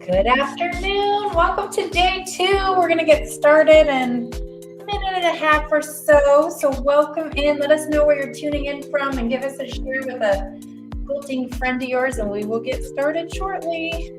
Good afternoon. Welcome to day 2. We're going to get started in a minute and a half or so. So welcome in. Let us know where you're tuning in from and give us a share with a quilting friend of yours, and we will get started shortly.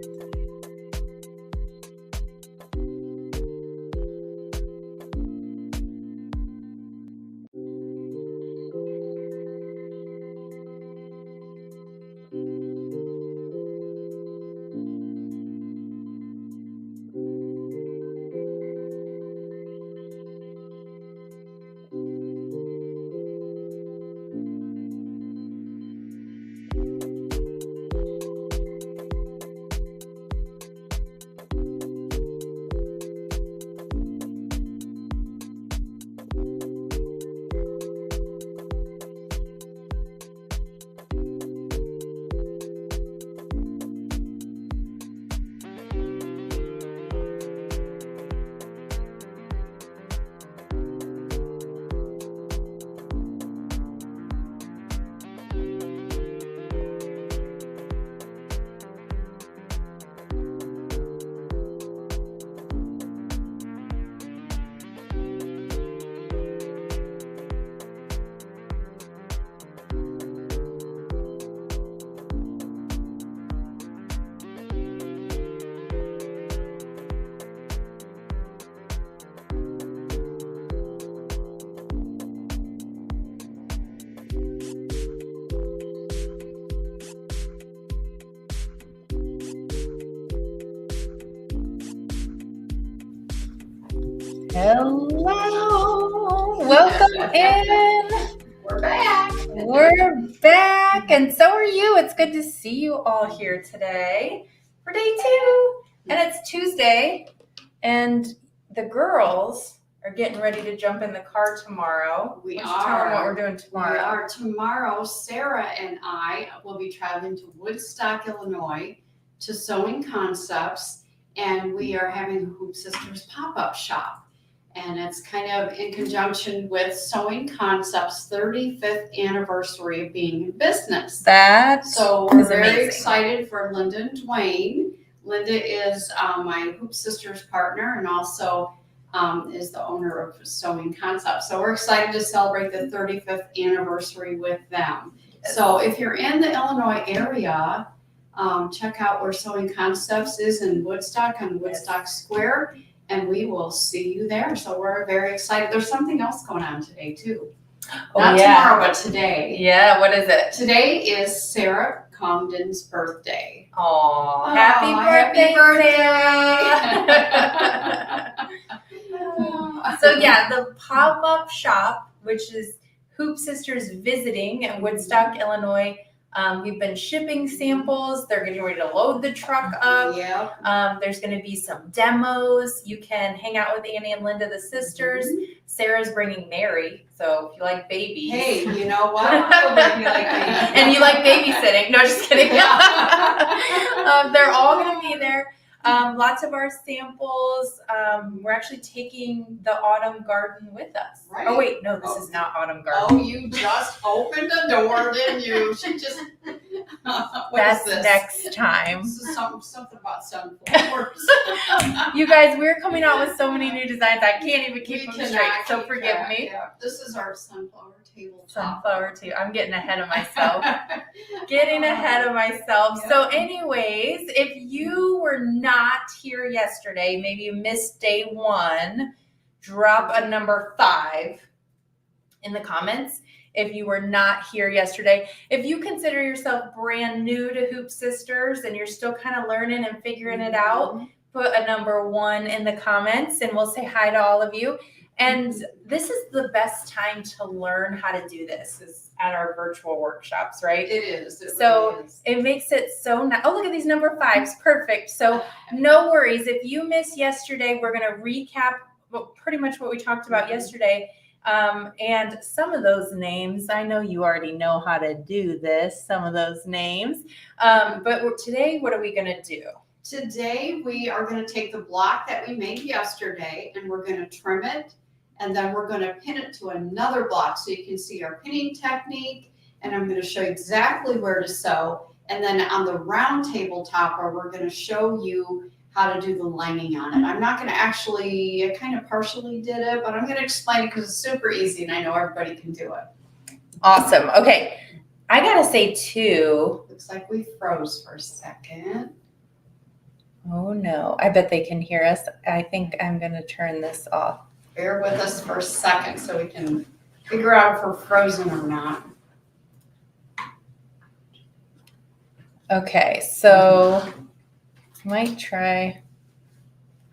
Hello. Welcome in. We're back. We're back, and so are you. It's good to see you all here today for day 2. And it's Tuesday, and the girls are getting ready to jump in the car tomorrow. We Why don't you tell them what we're doing tomorrow? We are. Tomorrow, Sarah and I will be traveling to Woodstock, Illinois to Sewing Concepts, and we are having a Hoop Sisters pop-up shop. And it's kind of in conjunction with Sewing Concepts' 35th anniversary of being in business. So we're very excited for Linda and Dwayne. Linda is my Hoop Sisters partner and also is the owner of Sewing Concepts. So we're excited to celebrate the 35th anniversary with them. So if you're in the Illinois area, check out where Sewing Concepts is in Woodstock on Woodstock Square. And we will see you there. So we're very excited. There's something else going on today, too. Not tomorrow, but today. Yeah, what is it? Today is Sarah Congdon's birthday. Aww, happy birthday, Sarah. So yeah, the pop-up shop, which is Hoop Sisters Visiting in Woodstock, Illinois. We've been shipping samples. They're getting ready to load the truck up. Yeah. There's going to be some demos. You can hang out with Annie and Linda, the sisters. Mm-hmm. Sarah's bringing Mary. So if you like babies. Hey, you know what? I'll bring you like babies. And you like babysitting. No, just kidding. They're all going to be there. Lots of our samples. We're actually taking the autumn garden with us. Right. Oh, wait. No, this is not autumn garden. Oh, you just opened the door, didn't you? She just... That's next time. This is something about sunflowers. You guys, we're coming out with so many new designs. I can't even keep them straight. So forgive me. Yeah. This is our sunflower table. Sunflower too. I'm getting ahead of myself. Yeah. So anyways, if you were not here yesterday, maybe you missed day 1, drop a number 5 in the comments. If you were not here yesterday, if you consider yourself brand new to Hoop Sisters and you're still kind of learning and figuring it out, put a number 1 in the comments and we'll say hi to all of you. And this is the best time to learn how to do this is at our virtual workshops, right? It is. It makes it so nice. Oh, look at these number 5s. Perfect. So no worries. If you missed yesterday, we're going to recap pretty much what we talked about yesterday. And some of those names, I know you already know how to do this, some of those names. But today, what are we going to do? Today, we are going to take the block that we made yesterday and we're going to trim it. And then we're going to pin it to another block so you can see our pinning technique. And I'm going to show you exactly where to sew. And then on the round table topper, we're gonna show you how to do the lining on it. I'm not gonna actually, I kind of partially did it, but I'm gonna explain it because it's super easy and I know everybody can do it. Awesome. Okay. I gotta say too. Looks like we froze for a second. Oh no, I bet they can hear us. I think I'm gonna turn this off. Bear with us for a second so we can figure out if we're frozen or not. Okay, so I might try.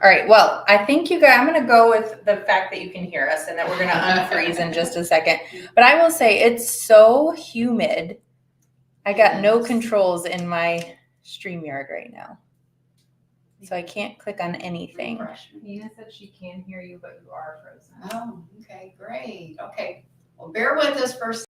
All right, well, I think you guys, I'm gonna go with the fact that you can hear us and that we're gonna unfreeze in just a second. But I will say it's so humid. I got no controls in my StreamYard right now. So I can't click on anything. Nina said she can hear you, but you are frozen. Oh, okay, great. Okay, well, bear with us for a second.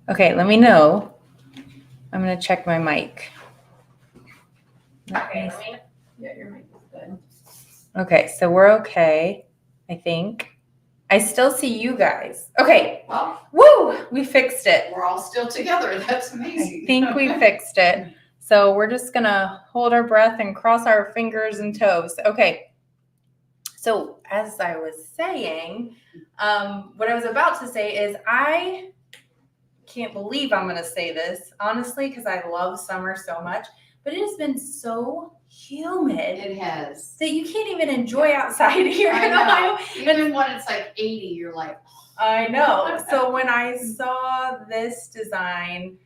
Okay, let me know. I'm gonna check my mic. Okay, yeah, your mic is good. Okay, so we're okay, I think. I still see you guys. Okay, Well, woo, we fixed it. we're all still together. That's I amazing. think we fixed it. So we're just gonna hold our breath and cross our fingers and toes. Okay. So as I was saying, what I was about to say is I can't believe I'm gonna say this, honestly, because I love summer so much, but it has been so humid It has. that you can't even enjoy outside here I in know. Ohio. Even when it's like 80, you're like, I know. So when I saw this design,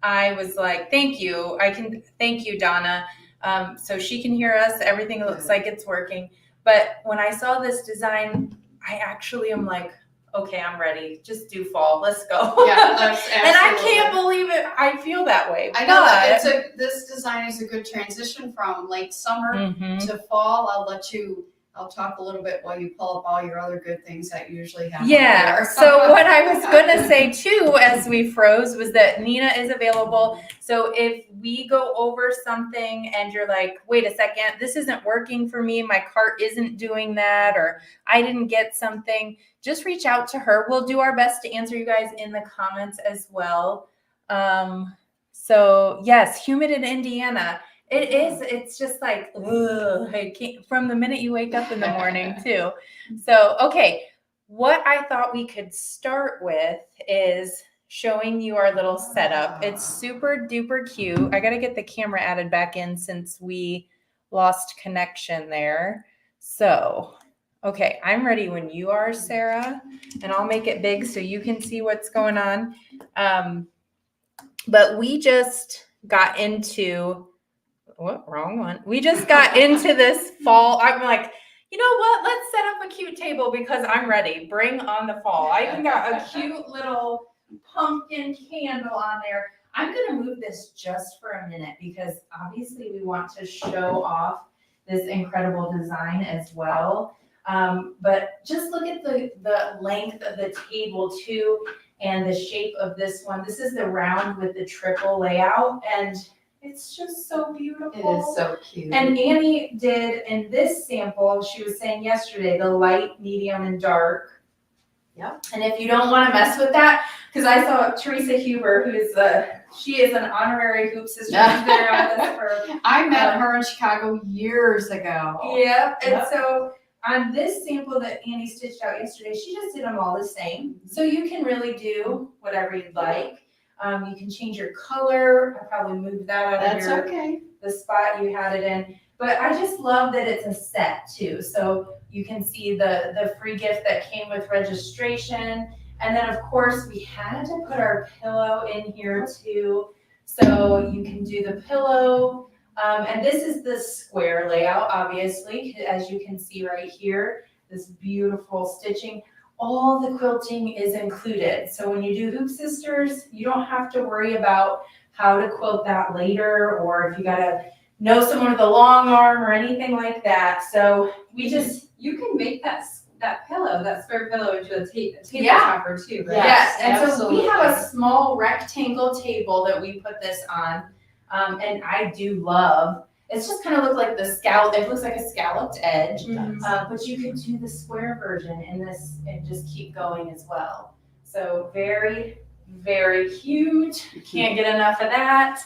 I was like, thank you. Thank you, Donna. So she can hear us. Everything looks like it's working. But when I saw this design, I actually am like, okay, I'm ready. Just do fall. Let's go. yeah, that's absolutely. And I can't believe it. I feel that way. I know that this design is a good transition from late summer Mhm. to fall. I'll talk a little bit while you pull up all your other good things that you usually have. Yeah. Up there. So what I was going to say too, as we froze, was that Nina is available. So if we go over something and you're like, wait a second, this isn't working for me. My cart isn't doing that, or I didn't get something, just reach out to her. We'll do our best to answer you guys in the comments as well. So yes, humid in Indiana. It is. It's just like, ugh, I can't, from the minute you wake up in the morning too. So, okay, what I thought we could start with is showing you our little setup. It's super duper cute. I got to get the camera added back in since we lost connection there. So, okay, I'm ready when you are, Sarah, and I'll make it big so you can see what's going on. But we just got into wrong one. We just got into this fall. I'm like, you know what? Let's set up a cute table because I'm ready. Bring on the fall. I even got a cute little pumpkin candle on there. I'm going to move this just for a minute because obviously we want to show off this incredible design as well. But just look at the length of the table too and the shape of this one. This is the round with the triple layout, and it's just so beautiful. It is so cute. And Annie did in this sample, she was saying yesterday, the light, medium, and dark. Yep. And if you don't want to mess with that, because I saw Teresa Huber, she is an honorary hoop sister. She's been around this for. I met her in Chicago years ago. Yeah, and so on this sample that Annie stitched out yesterday, she just did them all the same. So you can really do whatever you'd like. You can change your color. I probably moved that out of That's your okay. the spot you had it in. But I just love that it's a set too. So you can see the free gift that came with registration. And then of course we had to put our pillow in here too. So you can do the pillow. And this is the square layout, obviously, as you can see right here, this beautiful stitching. All the quilting is included. So when you do Hoop Sisters, you don't have to worry about how to quilt that later, or if you gotta know someone with a long arm or anything like that. So we just, You can make that pillow, that square pillow into a table Yeah. topper too, right? yes. And so we have a absolutely. small rectangle table that we put this on. And I do love, it's just kind of look like the scallop, it looks like a scalloped edge. But you can do the square version in this and just keep going as well. So very, very cute. Can't get enough of that.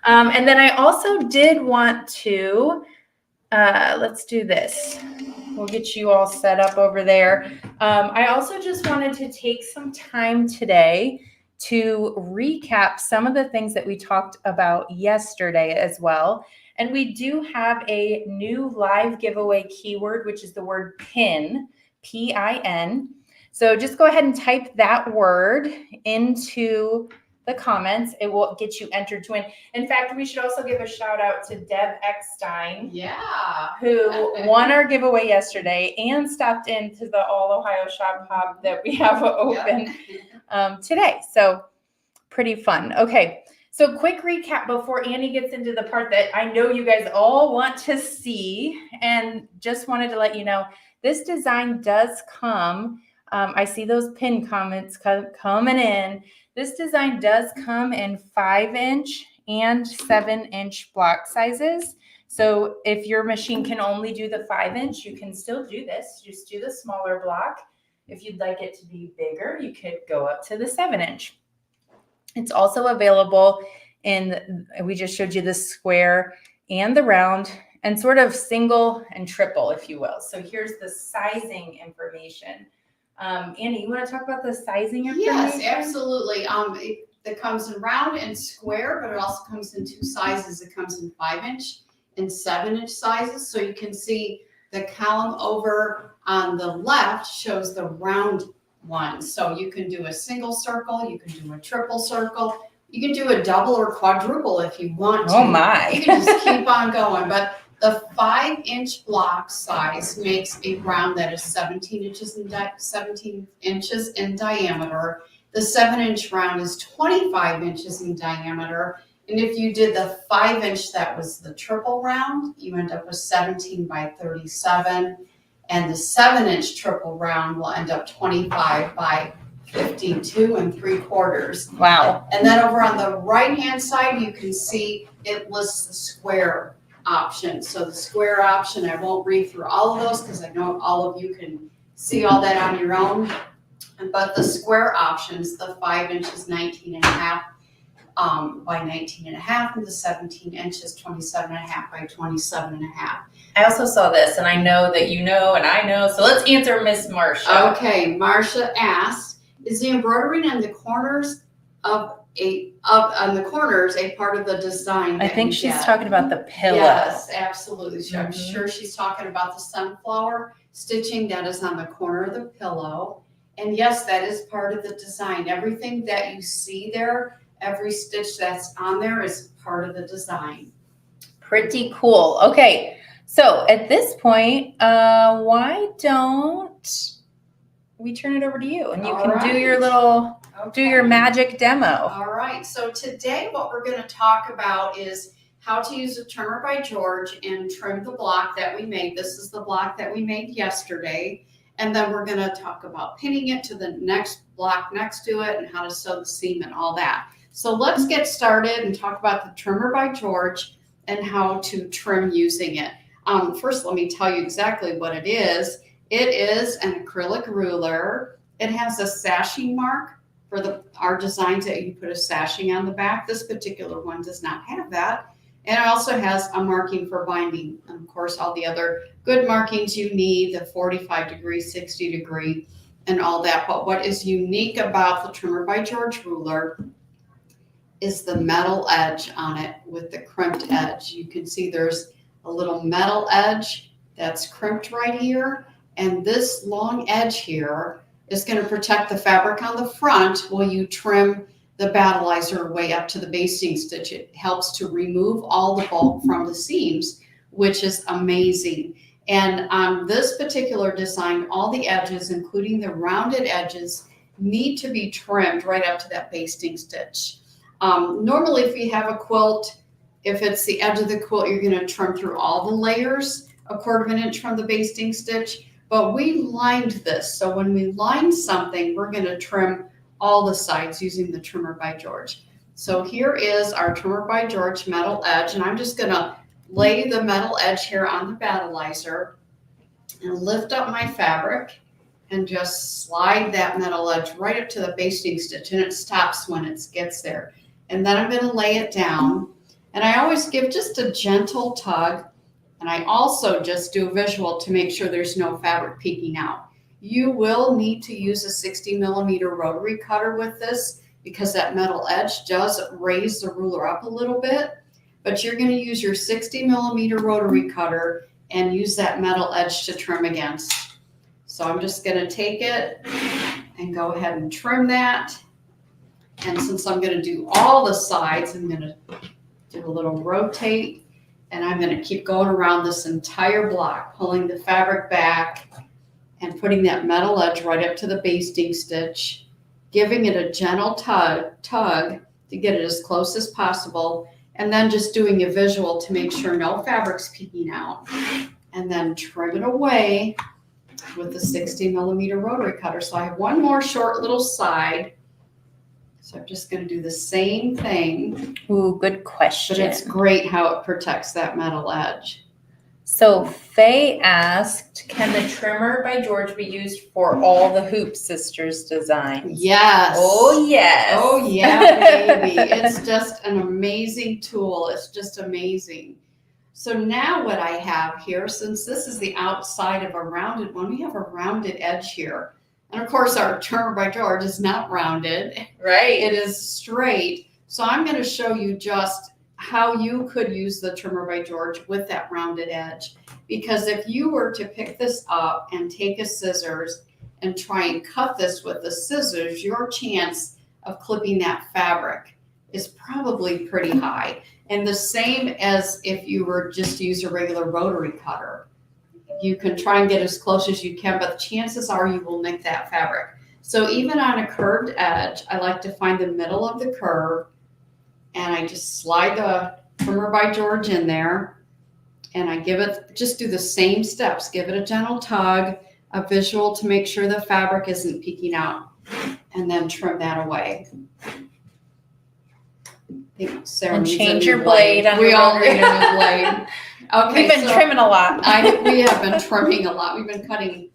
And then I also did want to, let's do this. We'll get you all set up over there. I also just wanted to take some time today to recap some of the things that we talked about yesterday as well. And we do have a new live giveaway keyword, which is the word PIN, P-I-N. So just go ahead and type that word into the comments. It will get you entered to win. In fact, we should also give a shout out to Deb Eckstein, Yeah. who won our giveaway yesterday and stopped into the All Ohio Shop Hop that we have open today. So pretty fun. Okay. So quick recap before Annie gets into the part that I know you guys all want to see, and just wanted to let you know, this design does come, I see those pin comments coming in. This design does come in 5-inch and 7-inch block sizes. So if your machine can only do the 5-inch, you can still do this. Just do the smaller block. If you'd like it to be bigger, you could go up to the 7-inch. It's also available in, we just showed you the square and the round, and sort of single and triple, if you will. So here's the sizing information. Annie, you want to talk about the sizing information? Yes, absolutely. It comes in round and square, but it also comes in two sizes. It comes in 5-inch and 7-inch sizes. So you can see the column over on the left shows the round one. So you can do a single circle, you can do a triple circle, you can do a double or quadruple if you want to. Oh my. You can just keep on going. But the 5-inch block size makes a round that is 17 inches in diameter. The 7-inch round is 25 inches in diameter. And if you did the 5-inch, that was the triple round, you end up with 17 by 37. And the 7-inch triple round will end up 25 by 52 3/4. Wow. And then over on the right-hand side, you can see it lists the square option. So the square option, I won't read through all of those because I know all of you can see all that on your own. But the square options, the 5-inch is 19.5 by 19.5, and the 17 inches 27.5 by 27.5. I also saw this, and I know that you know, and I know. So let's answer Miss Marcia. Okay, Marcia asked, is the embroidering on the corners on the corners a part of the design? I think she's talking about the pillow. Yes, absolutely. I'm Mhm. sure she's talking about the sunflower stitching that is on the corner of the pillow. And yes, that is part of the design. Everything that you see there, every stitch that's on there is part of the design. Pretty cool. Okay, so at this point, why don't we turn it over to you, and you All can do right. your little, do your Okay. magic demo. All right, so today what we're going to talk about is how to use a trimmer by George and trim the block that we made. This is the block that we made yesterday. And then we're going to talk about pinning it to the next block next to it and how to sew the seam and all that. So let's get started and talk about the trimmer by George and how to trim using it. First, let me tell you exactly what it is. It is an acrylic ruler. It has a sashing mark for our designs that you put a sashing on the back. This particular one does not have that. And it also has a marking for binding. And of course, all the other good markings you need, the 45 degree, 60 degree, and all that. But what is unique about the Trimmer by George ruler is the metal edge on it with the crimped edge. You can see there's a little metal edge that's crimped right here. And this long edge here is going to protect the fabric on the front while you trim the battleizer way up to the basting stitch. It helps to remove all the bulk from the seams, which is amazing. And on this particular design, all the edges, including the rounded edges, need to be trimmed right up to that basting stitch. Normally, if you have a quilt, if it's the edge of the quilt, you're going to trim through all the layers, 1/4 inch from the basting stitch. But we lined this, so when we line something, we're going to trim all the sides using the Trimmer by George. So here is our Trimmer by George metal edge, and I'm just going to lay the metal edge here on the battleizer and lift up my fabric and just slide that metal edge right up to the basting stitch, and it stops when it gets there. And then I'm going to lay it down, and I always give just a gentle tug, and I also just do a visual to make sure there's no fabric peeking out. You will need to use a 60mm rotary cutter with this because that metal edge does raise the ruler up a little bit, but you're going to use your 60mm rotary cutter and use that metal edge to trim against. So I'm just going to take it and go ahead and trim that. And since I'm going to do all the sides, I'm going to do a little rotate, and I'm going to keep going around this entire block, pulling the fabric back and putting that metal edge right up to the basting stitch, giving it a gentle tug to get it as close as possible, and then just doing a visual to make sure no fabric's peeking out, and then trim it away with the 60mm rotary cutter. So I have one more short little side. So I'm just going to do the same thing. Ooh, good question. But it's great how it protects that metal edge. So Faye asked, can the Trimmer by George be used for all the Hoop Sisters designs? Yes. Oh, yes. Oh, yeah, baby. It's just an amazing tool. It's just amazing. So now what I have here, since this is the outside of a rounded one, we have a rounded edge here. And of course, our Trimmer by George is not rounded. Right. It is straight. So I'm going to show you just how you could use the Trimmer by George with that rounded edge. Because if you were to pick this up and take a scissors and try and cut this with the scissors, your chance of clipping that fabric is probably pretty high. And the same as if you were just to use a regular rotary cutter. You can try and get as close as you can, but chances are you will nick that fabric. So even on a curved edge, I like to find the middle of the curve, and I just slide the Trimmer by George in there, and I give it, just do the same steps. Give it a gentle tug, a visual to make sure the fabric isn't peeking out, and then trim that away. I think Sarah And needs change a new your blade on We your all rotary. need a new blade. Okay, We've been trimming a lot. we have been trimming a lot. We've been cutting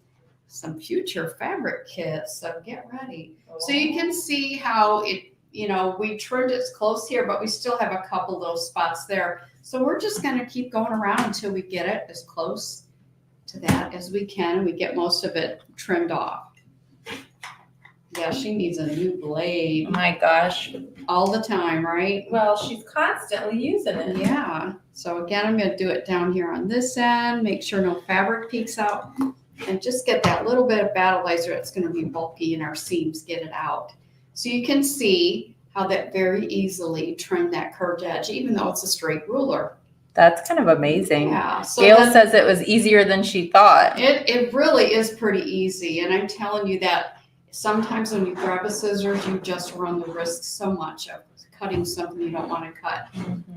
some future fabric kits, so get ready. So you can see how it, we trimmed it close here, but we still have a couple little spots there. So we're just going to keep going around until we get it as close to that as we can, and we get most of it trimmed off. Yeah, she needs a new blade. Oh my gosh. All the time, right? Well, she's constantly using it. Yeah. So again, I'm going to do it down here on this end, make sure no fabric peeks out, and just get that little bit of battleizer that's going to be bulky in our seams, get it out. So you can see how that very easily trimmed that curved edge, even though it's a straight ruler. That's kind of amazing. Yeah. So Gail then, says it was easier than she thought. it really is pretty easy. And I'm telling you that sometimes when you grab a scissors, you just run the risk so much of cutting something you don't want to cut.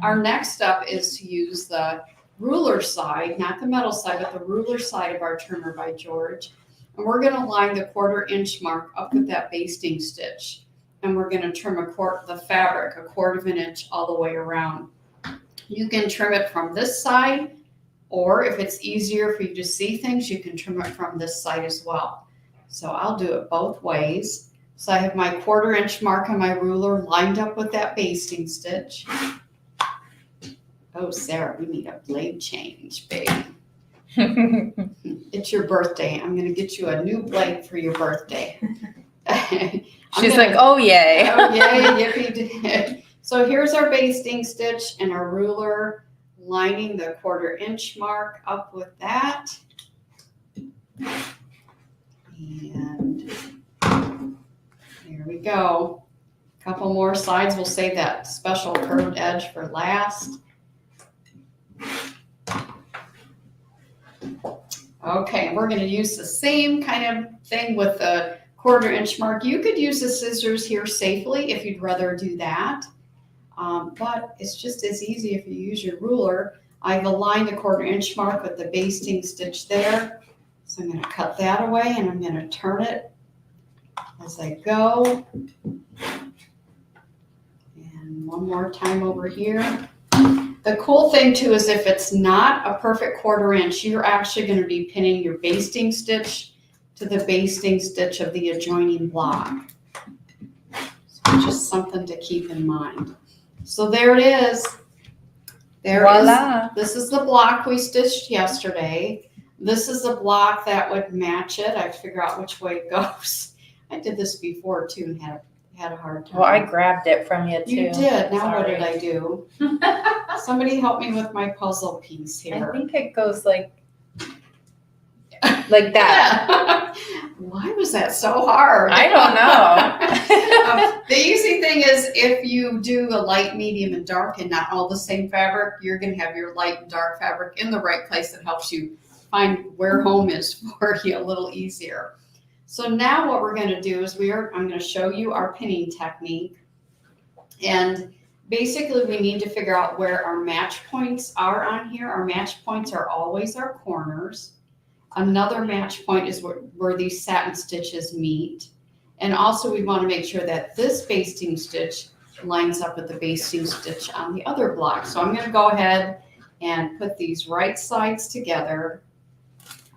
Our next step is to use the ruler side, not the metal side, but the ruler side of our Trimmer by George. And we're going to line the 1/4 inch mark up with that basting stitch. And we're going to trim the fabric 1/4 inch all the way around. You can trim it from this side, or if it's easier for you to see things, you can trim it from this side as well. So I'll do it both ways. So I have my 1/4 inch mark on my ruler lined up with that basting stitch. Oh, Sarah, we need a blade change, babe. It's your birthday. I'm going to get you a new blade for your birthday. She's like, oh, yay. Oh, yay, yippee. So here's our basting stitch and our ruler, lining the 1/4 inch mark up with that. And there we go. A couple more sides. We'll save that special curved edge for last. Okay, we're going to use the same kind of thing with the 1/4 inch mark. You could use the scissors here safely if you'd rather do that. But it's just as easy if you use your ruler. I've aligned the 1/4 inch mark with the basting stitch there. So I'm going to cut that away and I'm going to turn it as I go. And one more time over here. The cool thing too is if it's not a perfect 1/4 inch, you're actually going to be pinning your basting stitch to the basting stitch of the adjoining block. So just something to keep in mind. So there it is. Voila. This is the block we stitched yesterday. This is the block that would match it. I have to figure out which way it goes. I did this before too and had a hard time. Well, I grabbed it from you too. You did. Now what Sorry. did I do? Somebody help me with my puzzle piece here. I think it goes like that. Why was that so hard? I don't know. The easy thing is if you do a light, medium, and dark and not all the same fabric, you're going to have your light and dark fabric in the right place that helps you find where home is for you a little easier. So now what we're going to do is I'm going to show you our pinning technique. And basically we need to figure out where our match points are on here. Our match points are always our corners. Another match point is where these satin stitches meet. And also we want to make sure that this basting stitch lines up with the basting stitch on the other block. So I'm going to go ahead and put these right sides together.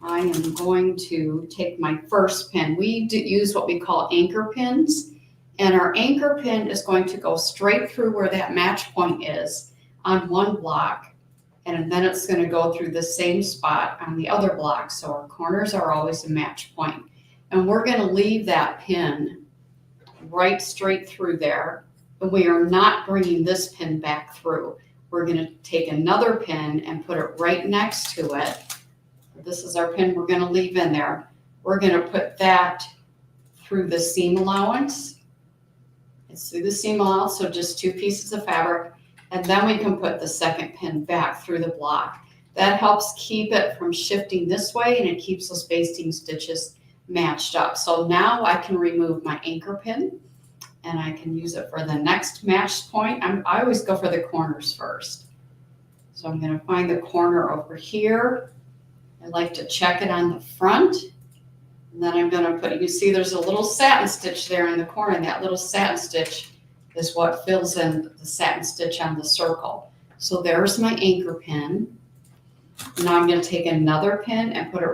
I am going to take my first pin. We use what we call anchor pins. And our anchor pin is going to go straight through where that match point is on one block. And then it's going to go through the same spot on the other block. So our corners are always a match point. And we're going to leave that pin right straight through there. And we are not bringing this pin back through. We're going to take another pin and put it right next to it. This is our pin we're going to leave in there. We're going to put that through the seam allowance. It's through the seam allowance, so just 2 pieces of fabric. And then we can put the second pin back through the block. That helps keep it from shifting this way and it keeps those basting stitches matched up. So now I can remove my anchor pin and I can use it for the next match point. I always go for the corners first. So I'm going to find the corner over here. I like to check it on the front. And then I'm going to put, you see there's a little satin stitch there in the corner, and that little satin stitch is what fills in the satin stitch on the circle. So there's my anchor pin. Now I'm going to take another pin and put it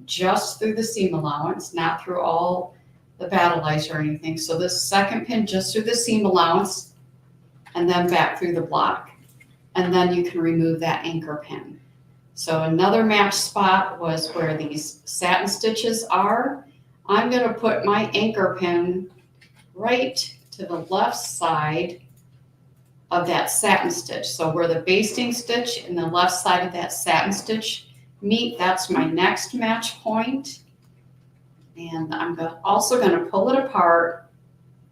just through the seam allowance, not through all the battle lines or anything. So this second pin just through the seam allowance and then back through the block. And then you can remove that anchor pin. So another match spot was where these satin stitches are. I'm going to put my anchor pin right to the left side of that satin stitch. So where the basting stitch and the left side of that satin stitch meet, that's my next match point. And I'm also going to pull it apart,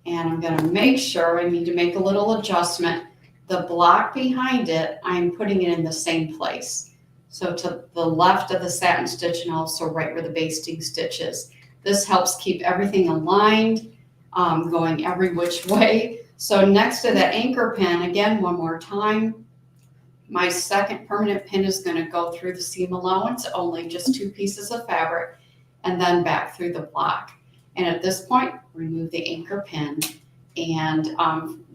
and I'm going to make sure I need to make a little adjustment. The block behind it, I'm putting it in the same place. So to the left of the satin stitch and also right where the basting stitch is. This helps keep everything aligned, going every which way. So next to the anchor pin, again, one more time, my second permanent pin is going to go through the seam allowance, only just 2 pieces of fabric, and then back through the block. And at this point, remove the anchor pin and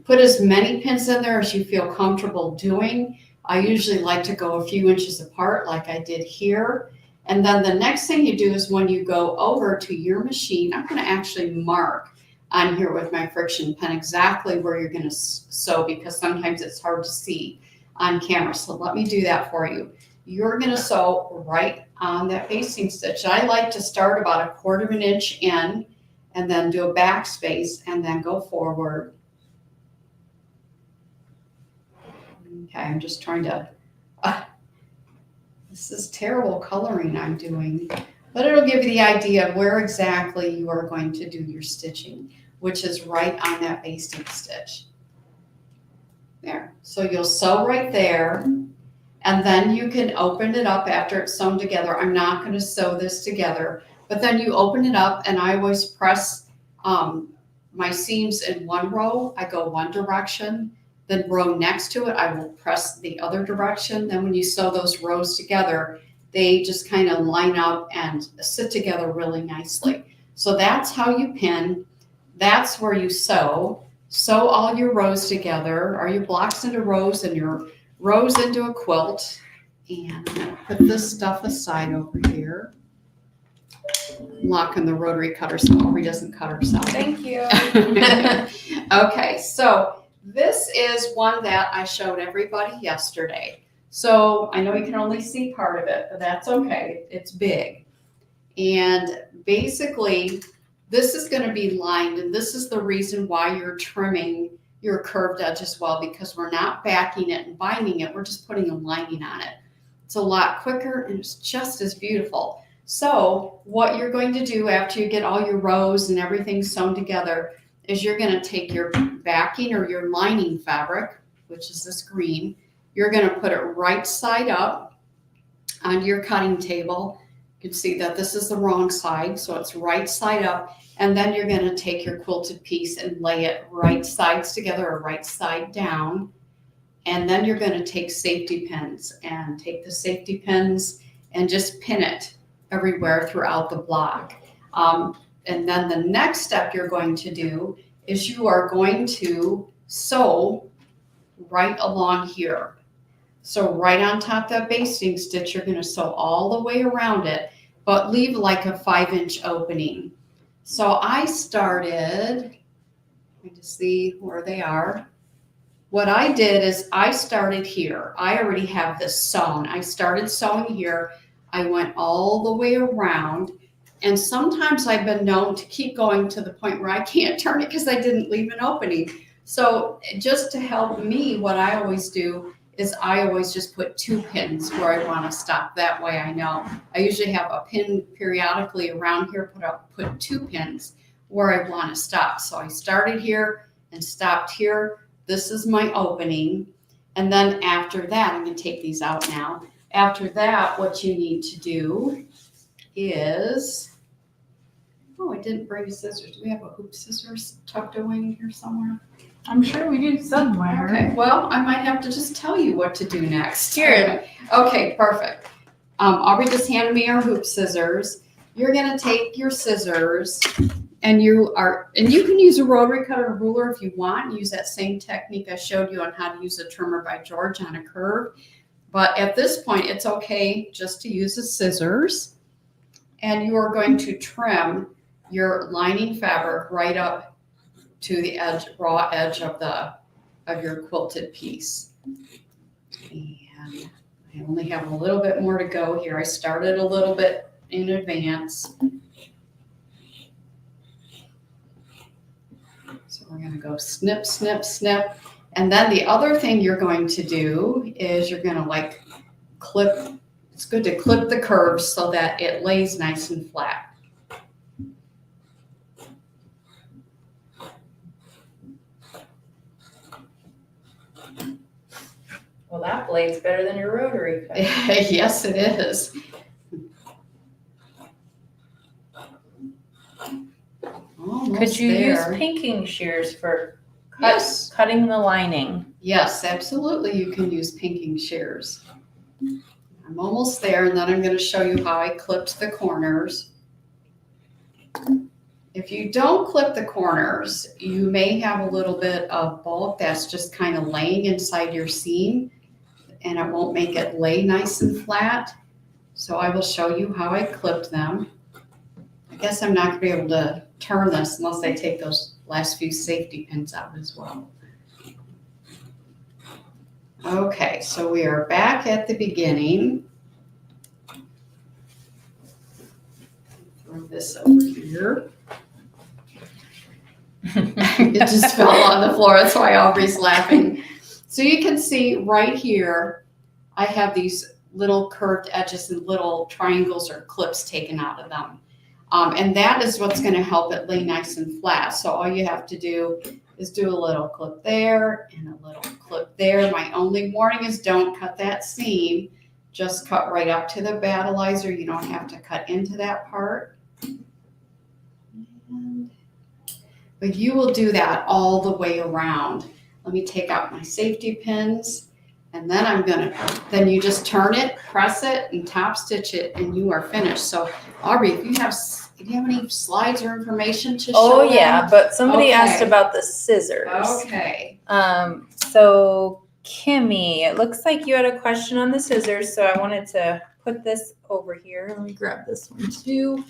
put as many pins in there as you feel comfortable doing. I usually like to go a few inches apart like I did here. And then the next thing you do is when you go over to your machine, I'm going to actually mark on here with my friction pen exactly where you're going to sew, because sometimes it's hard to see on camera. So let me do that for you. You're going to sew right on that basting stitch. I like to start about 1/4 inch in and then do a back space and then go forward. Okay, I'm just trying to, this is terrible coloring I'm doing, but it'll give you the idea of where exactly you are going to do your stitching, which is right on that basting stitch. There, so you'll sew right there, and then you can open it up after it's sewn together. I'm not going to sew this together, but then you open it up, and I always press my seams in one row. I go one direction, then row next to it, I will press the other direction. Then when you sew those rows together, they just kind of line up and sit together really nicely. So that's how you pin. That's where you sew. Sew all your rows together, or your blocks into rows and your rows into a quilt. And I'm gonna put this stuff aside over here. Locking the rotary cutter so Aubrey doesn't cut herself. Thank you. Okay, so this is one that I showed everybody yesterday. So I know you can only see part of it, but that's okay. It's big. And basically, this is going to be lined, and this is the reason why you're trimming your curved edge as well, because we're not backing it and binding it. We're just putting a lining on it. It's a lot quicker, and it's just as beautiful. So what you're going to do after you get all your rows and everything sewn together is you're going to take your backing or your lining fabric, which is this green, you're going to put it right side up onto your cutting table. You can see that this is the wrong side, so it's right side up. And then you're going to take your quilted piece and lay it right sides together or right side down. And then you're going to take safety pins and take the safety pins and just pin it everywhere throughout the block. And then the next step you're going to do is you are going to sew right along here. So right on top of that basting stitch, you're going to sew all the way around it, but leave like a 5-inch opening. So I started, let me just see where they are. What I did is I started here. I already have this sewn. I started sewing here. I went all the way around, and sometimes I've been known to keep going to the point where I can't turn it because I didn't leave an opening. So just to help me, what I always do is I always just put 2 pins where I want to stop. That way I know. I usually have a pin periodically around here, put 2 pins where I want to stop. So I started here and stopped here. This is my opening. And then after that, I'm going to take these out now. After that, what you need to do is, oh, I didn't bring scissors. Do we have a hoop scissors tucked away in here somewhere? I'm sure we do somewhere. Okay, well, I might have to just tell you what to do next. Here. Okay, perfect. Aubrey just handed me our hoop scissors. You're gonna take your scissors and you can use a rotary cutter or ruler if you want. Use that same technique I showed you on how to use a trimmer by George on a curve. But at this point, it's okay just to use the scissors. And you are going to trim your lining fabric right up to the edge, raw edge of your quilted piece. And I only have a little bit more to go here. I started a little bit in advance. So we're going to go snip, snip, snip. And then the other thing you're going to do is you're going to like clip. It's good to clip the curves so that it lays nice and flat. Well, that blade's better than your rotary cutter. Yes, it is. Almost Could you there. use pinking shears for Yes. cutting the lining? Yes, absolutely. You can use pinking shears. I'm almost there, and then I'm going to show you how I clipped the corners. If you don't clip the corners, you may have a little bit of bulk that's just kind of laying inside your seam, and it won't make it lay nice and flat. So I will show you how I clipped them. I guess I'm not going to be able to turn this unless I take those last few safety pins out as well. Okay, so we are back at the beginning. Throw this over here. It just fell on the floor. That's why Aubrey's laughing. So you can see right here, I have these little curved edges and little triangles or clips taken out of them. And that is what's going to help it lay nice and flat. So all you have to do is do a little clip there and a little clip there. My only warning is don't cut that seam. Just cut right up to the battleizer. You don't have to cut into that part. But you will do that all the way around. Let me take out my safety pins, and then then you just turn it, press it, and top stitch it, and you are finished. So Aubrey, if you have any slides or information to show Oh them? yeah, but somebody asked Okay. about the scissors. Okay. So Kimmy, it looks like you had a question on the scissors, so I wanted to put this over here. Let me grab this one too.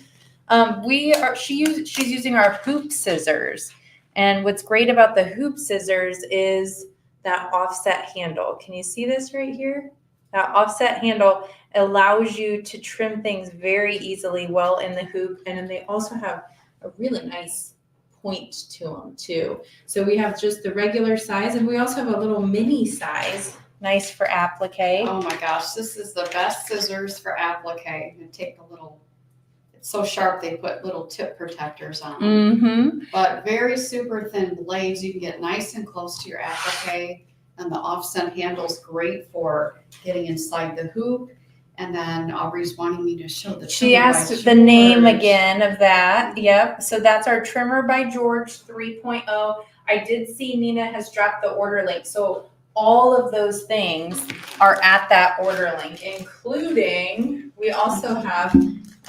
She's using our hoop scissors, and what's great about the hoop scissors is that offset handle. Can you see this right here? That offset handle allows you to trim things very easily well in the hoop, and then they also have a really nice point to them too. So we have just the regular size, and we also have a little mini size, nice for applique. Oh my gosh, this is the best scissors for applique. I'm gonna take a little. It's so sharp they put little tip protectors on them. Mm-hmm. But very super thin blades. You can get nice and close to your applique, and the offset handle's great for getting inside the hoop. And then Aubrey's wanting me to show the. She asked the name again of that. Yep. So that's our Trimmer by George 3.0. I did see Nina has dropped the order link. So all of those things are at that order link, including we also have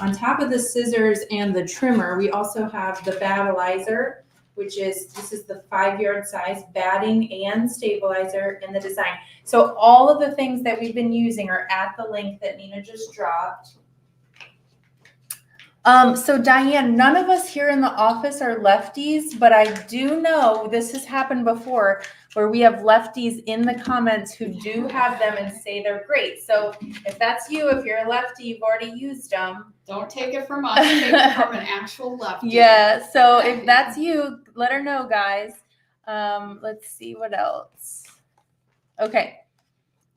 on top of the scissors and the trimmer, we also have the battleizer, which is, this is the 5-yard size batting and stabilizer in the design. So all of the things that we've been using are at the link that Nina just dropped. So Diane, none of us here in the office are lefties, but I do know this has happened before where we have lefties in the comments who do have them and say they're great. So if that's you, if you're a lefty, you've already used them. Don't take it from us, take it from an actual lefty. Yeah, so if that's you, let her know, guys. Let's see what else. Okay.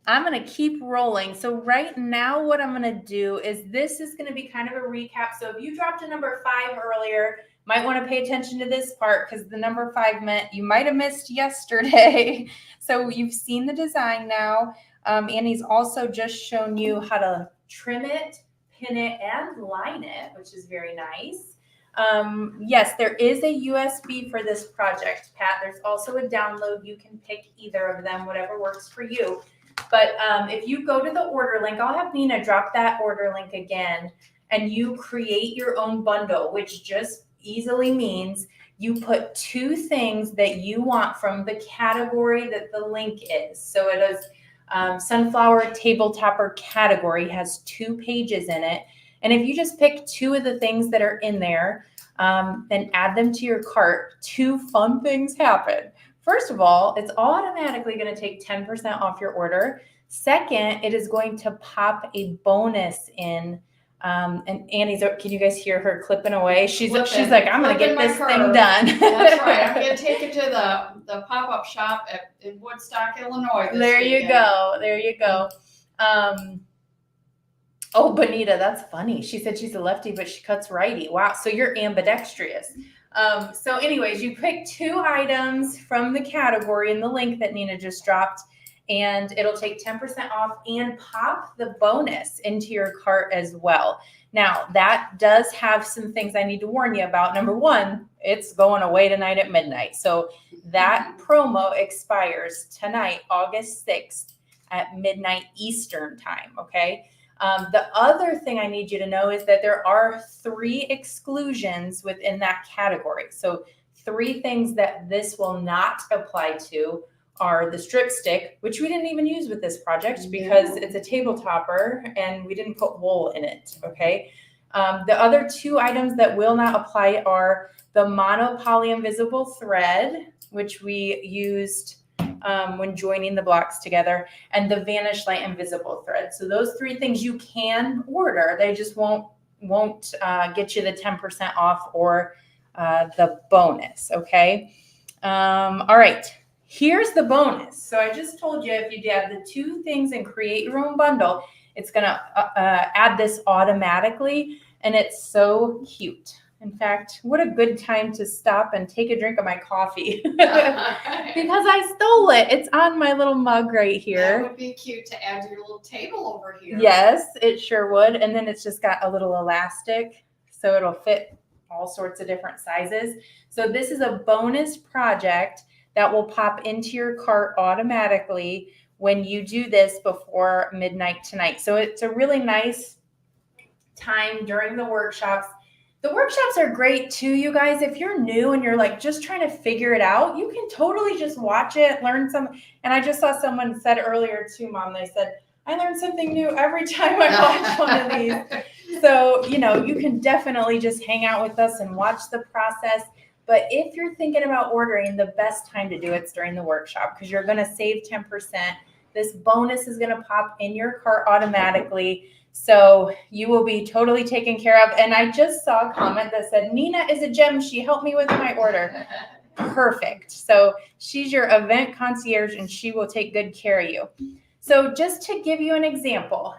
I'm going to keep rolling. So right now what I'm going to do is this is going to be kind of a recap. So if you dropped a number 5 earlier, might want to pay attention to this part because the number 5 meant you might have missed yesterday. So you've seen the design now. Annie's also just shown you how to trim it, pin it, and line it, which is very nice. Yes, there is a USB for this project, Pat. There's also a download. You can pick either of them, whatever works for you. But if you go to the order link, I'll have Nina drop that order link again, and you create your own bundle, which just easily means you put 2 things that you want from the category that the link is. So it is sunflower table topper category has 2 pages in it. And if you just pick 2 of the things that are in there, then add them to your cart, 2 fun things happen. First of all, it's automatically going to take 10% off your order. Second, it is going to pop a bonus in. And Annie's, can you guys hear her clipping away? She's like, I'm going to get this thing done. That's right. I'm going to take it to the pop-up shop in Woodstock, Illinois. There you go. There you go. Oh, Bonita, that's funny. She said she's a lefty, but she cuts righty. Wow. So you're ambidextrous. So anyways, you pick 2 items from the category in the link that Nina just dropped, and it'll take 10% off and pop the bonus into your cart as well. Now, that does have some things I need to warn you about. Number 1, it's going away tonight at midnight. So that promo expires tonight, August 6th at midnight Eastern time, okay? The other thing I need you to know is that there are 3 exclusions within that category. So 3 things that this will not apply to are the strip stick, which we didn't even use with this project because it's a table topper and we didn't put wool in it, okay? The other 2 items that will not apply are the mono poly invisible thread, which we used when joining the blocks together, and the Vanish Light invisible thread. So those 3 things you can order. They just won't get you the 10% off or the bonus. Okay. All right. here's the bonus. So I just told you if you add the two things and create your own bundle, it's going to add this automatically, and it's so cute. In fact, what a good time to stop and take a drink of my coffee because I stole it. It's on my little mug right here. That would be cute to add to your little table over here. Yes, it sure would. And then it's just got a little elastic, so it'll fit all sorts of different sizes. So this is a bonus project that will pop into your cart automatically when you do this before midnight tonight. So it's a really nice time during the workshops. The workshops are great too, you guys. If you're new and you're like just trying to figure it out, you can totally just watch it, learn some. And I just saw someone said earlier too, Mom, they said, I learn something new every time I watch one of these. So, you know, you can definitely just hang out with us and watch the process. But if you're thinking about ordering, the best time to do it's during the workshop because you're going to save 10%. This bonus is going to pop in your cart automatically. So you will be totally taken care of. And I just saw a comment that said, Nina is a gem. She helped me with my order. Perfect. So she's your event concierge and she will take good care of you. So just to give you an example,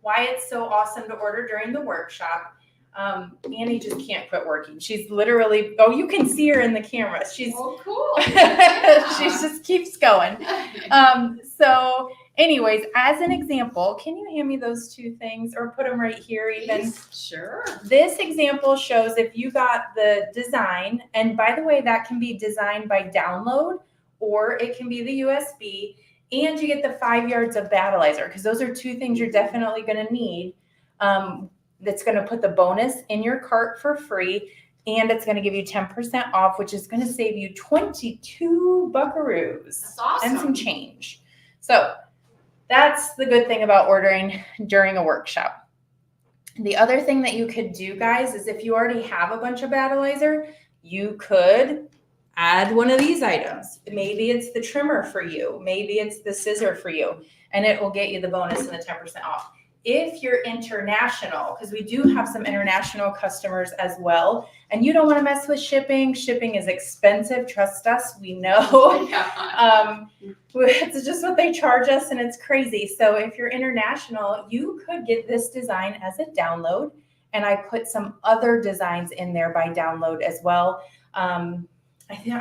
why it's so awesome to order during the workshop, Annie just can't quit working. She's literally, oh, you can see her in the camera. She's cool. she just keeps going. So anyways, as an example, can you hand me those two things or put them right here even? Sure. This example shows if you got the design, and by the way, that can be designed by download or it can be the USB, and you get the 5 yards of battleizer because those are two things you're definitely going to need. That's going to put the bonus in your cart for free, and it's going to give you 10% off, which is going to save you 22 buckaroos. That's awesome. And some change. So that's the good thing about ordering during a workshop. The other thing that you could do, guys, is if you already have a bunch of battleizer, you could add one of these items. Maybe it's the trimmer for you. Maybe it's the scissor for you, and it will get you the bonus and the 10% off. If you're international, because we do have some international customers as well, and you don't want to mess with shipping. Shipping is expensive. Trust us, we know. It's just what they charge us, and it's crazy. So if you're international, you could get this design as a download, and I put some other designs in there by download as well. I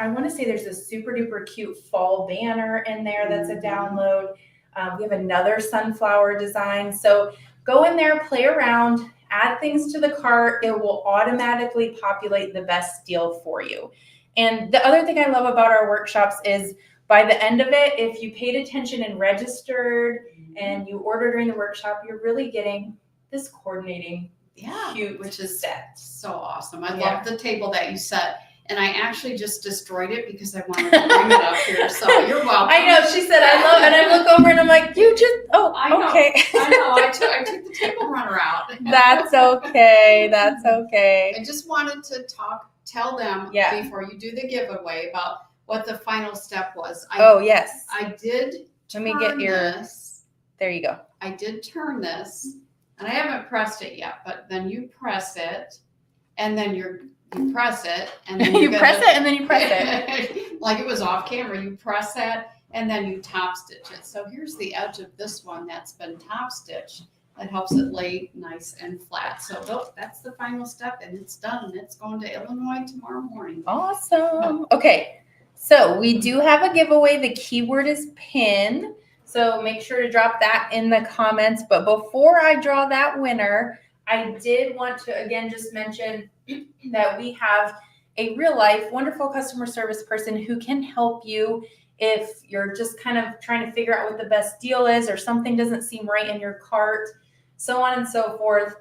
want to say there's a super duper cute fall banner in there that's a download. We have another sunflower design. So go in there, play around, add things to the cart. It will automatically populate the best deal for you. And the other thing I love about our workshops is by the end of it, if you paid attention and registered and you order during the workshop, you're really getting this coordinating cute which is set. So awesome. I love the table that you set. And I actually just destroyed it because I wanted to bring it up here. So you're welcome. I know. She said, I love it. And I look over and I'm like, you just, I know. okay. I know. I took the table runner out. That's okay. That's okay. I just wanted to tell them before you do the giveaway about what the final step was. Yes. I did Let me get your, this. There you go. I did turn this, and I haven't pressed it yet, but then you press it, and then you press it, and then you press it, and then you press it. Like it was off camera. You press it, and then you top stitch it. So here's the edge of this one that's been top stitched. That helps it lay nice and flat. So that's the final step, and it's done. And it's going to Illinois tomorrow morning. Awesome. Okay, so we do have a giveaway. The keyword is pin. So make sure to drop that in the comments. But before I draw that winner, I did want to, again, just mention that we have a real life, wonderful customer service person who can help you if you're just kind of trying to figure out what the best deal is or something doesn't seem right in your cart, so on and so forth.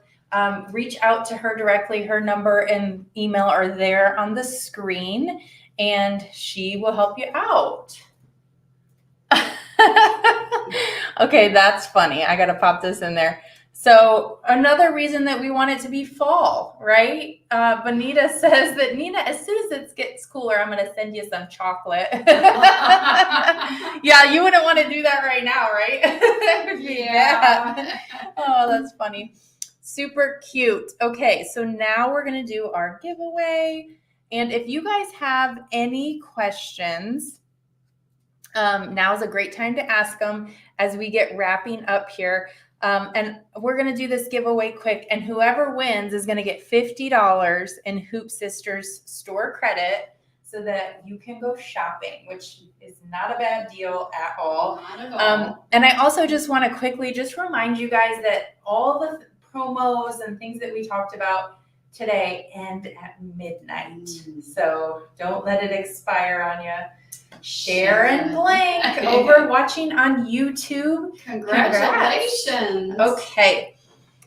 Reach out to her directly. Her number and email are there on the screen, and she will help you out. Okay, that's funny. I got to pop this in there. So another reason that we want it to be fall, right? Bonita says that, Nina, as soon as it gets cooler, I'm going to send you some chocolate. Yeah, you wouldn't want to do that right now, right? Yeah. Oh, that's funny. Super cute. Okay, so now we're going to do our giveaway. And if you guys have any questions, Now's a great time to ask them as we get wrapping up here. And we're going to do this giveaway quick, and whoever wins is going to get $50 in Hoop Sisters store credit so that you can go shopping, which is not a bad deal at all. Not at all. And I also just want to quickly just remind you guys that all the promos and things that we talked about today end at midnight. So don't let it expire on you. Sharon Blank over watching on YouTube. Congratulations. Okay.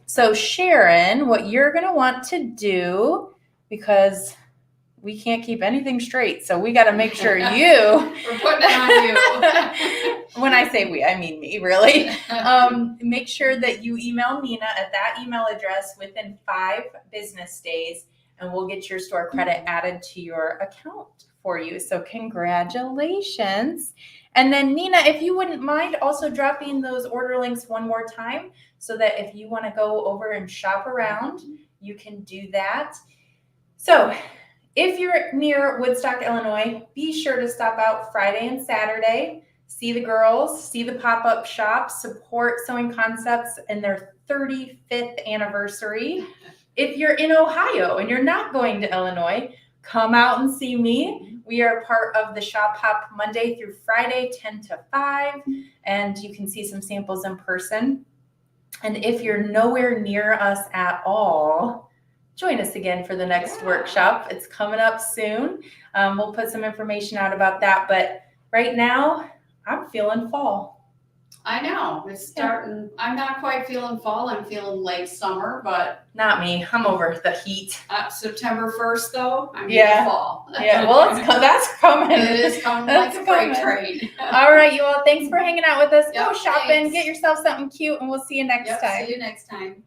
So Sharon, what you're going to want to do, because we can't keep anything straight, so we got to make sure you. We're putting it on you. When I say we, I mean me, really. Make sure that you email Nina at that email address within 5 business days, and we'll get your store credit added to your account for you. So congratulations. And then Nina, if you wouldn't mind also dropping those order links one more time so that if you want to go over and shop around, you can do that. So if you're near Woodstock, Illinois, be sure to stop out Friday and Saturday, see the girls, see the pop-up shop, support Sewing Concepts in their 35th anniversary. If you're in Ohio and you're not going to Illinois, come out and see me. We are part of the Shop Hop Monday through Friday, 10 to 5, and you can see some samples in person. And if you're nowhere near us at all, join us again for the next workshop. It's coming up soon. We'll put some information out about that. But right now, I'm feeling fall. I know. It's starting. I'm not quite feeling fall. I'm feeling late summer, but. Not me. I'm over the heat. September 1st, though, I'm Yeah. fall. Yeah, well, that's coming. It is coming like a freight train. All right, you all. Thanks for hanging out with us. Yep, Go shopping. thanks. Get yourself something cute, and we'll see you next time. See you next time.